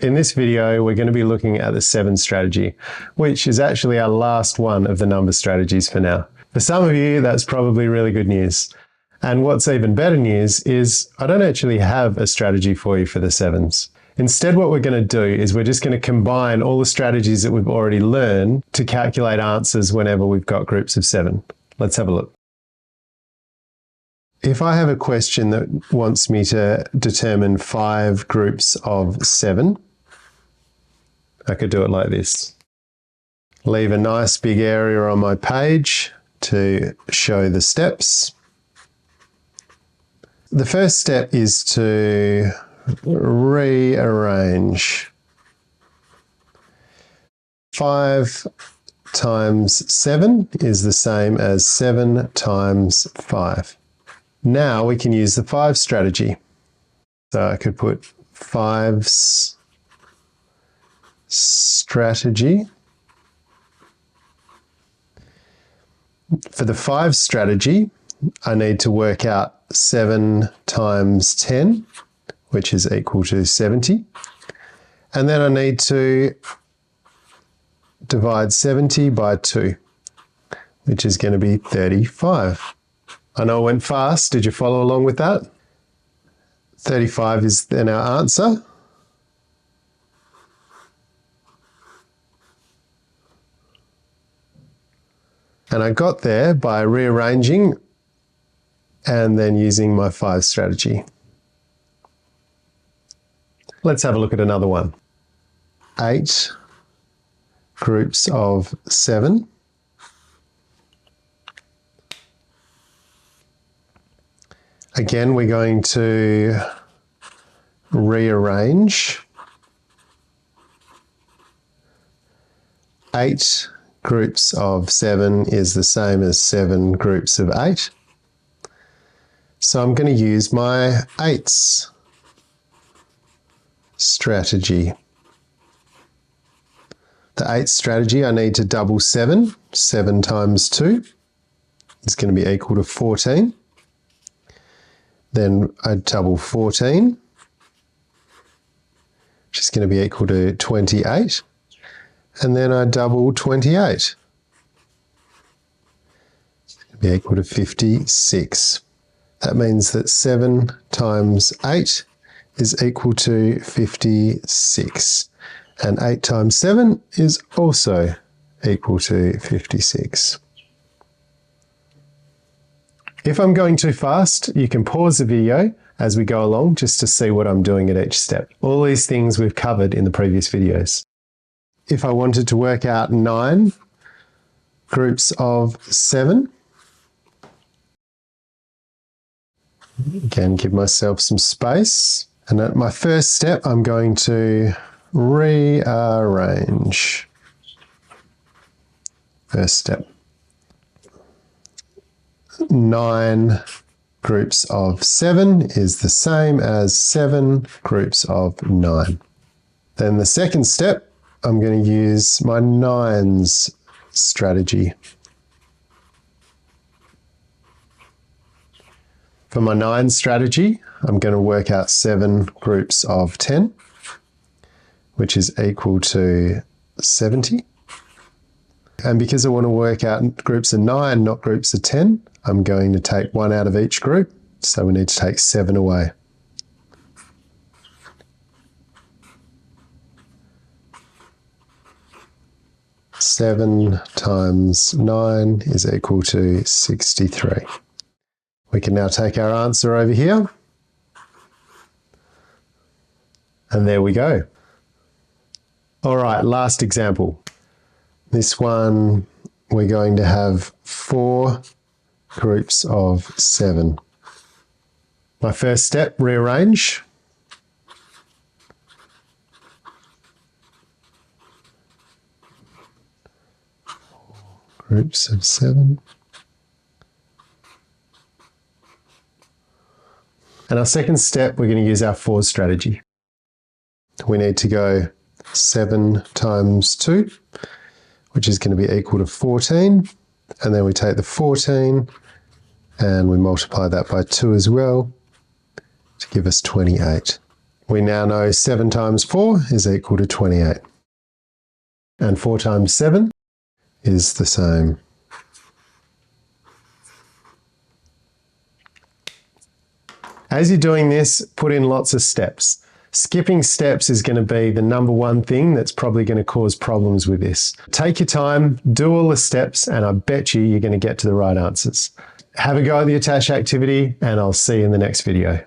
In this video, we're going to be looking at the 7 strategy, which is actually our last one of the number strategies for now. For some of you, that's probably really good news. And what's even better news is I don't actually have a strategy for you for the 7s. Instead, what we're going to do is we're just going to combine all the strategies that we've already learned to calculate answers whenever we've got groups of 7. Let's have a look. If I have a question that wants me to determine 5 groups of 7, I could do it like this. Leave a nice big area on my page to show the steps. The first step is to rearrange. 5 times 7 is the same as 7 times 5. Now we can use the 5 strategy. So I could put 5's strategy. For the 5 strategy, I need to work out 7 times 10, which is equal to 70. And then I need to divide 70 by 2, which is going to be 35. I know it went fast. Did you follow along with that? 35 is then our answer. And I got there by rearranging and then using my 5 strategy. Let's have a look at another one. 8 groups of 7. Again, we're going to rearrange. 8 groups of 7 is the same as 7 groups of 8. So I'm going to use my 8's strategy. The 8th strategy, I need to double 7. 7 times 2 is going to be equal to 14. Then I double 14, which is going to be equal to 28. And then I double 28. It's going to be equal to 56. That means that 7 times 8 is equal to 56. And 8 times 7 is also equal to 56. If I'm going too fast, you can pause the video as we go along just to see what I'm doing at each step. All these things we've covered in the previous videos. If I wanted to work out 9 groups of 7, again, give myself some space. And at my first step, I'm going to rearrange. First step. 9 groups of 7 is the same as 7 groups of 9. Then the second step, I'm going to use my 9's strategy. For my 9 strategy, I'm going to work out 7 groups of 10, which is equal to 70. And because I want to work out groups of 9, not groups of 10, I'm going to take 1 out of each group. So we need to take 7 away. Seven times 9 is equal to 63. We can now take our answer over here. And there we go. All right, last example. This one, we're going to have 4 groups of 7. My first step, rearrange. Groups of 7. And our second step, we're going to use our 4 strategy. We need to go 7 times 2, which is going to be equal to 14. And then we take the 14 and we multiply that by 2 as well to give us 28. We now know 7 times 4 is equal to 28. And 4 times 7 is the same. As you're doing this, put in lots of steps. Skipping steps is going to be the number one thing that's probably going to cause problems with this. Take your time, do all the steps, and I bet you're going to get to the right answers. Have a go at the attach activity, and I'll see you in the next video.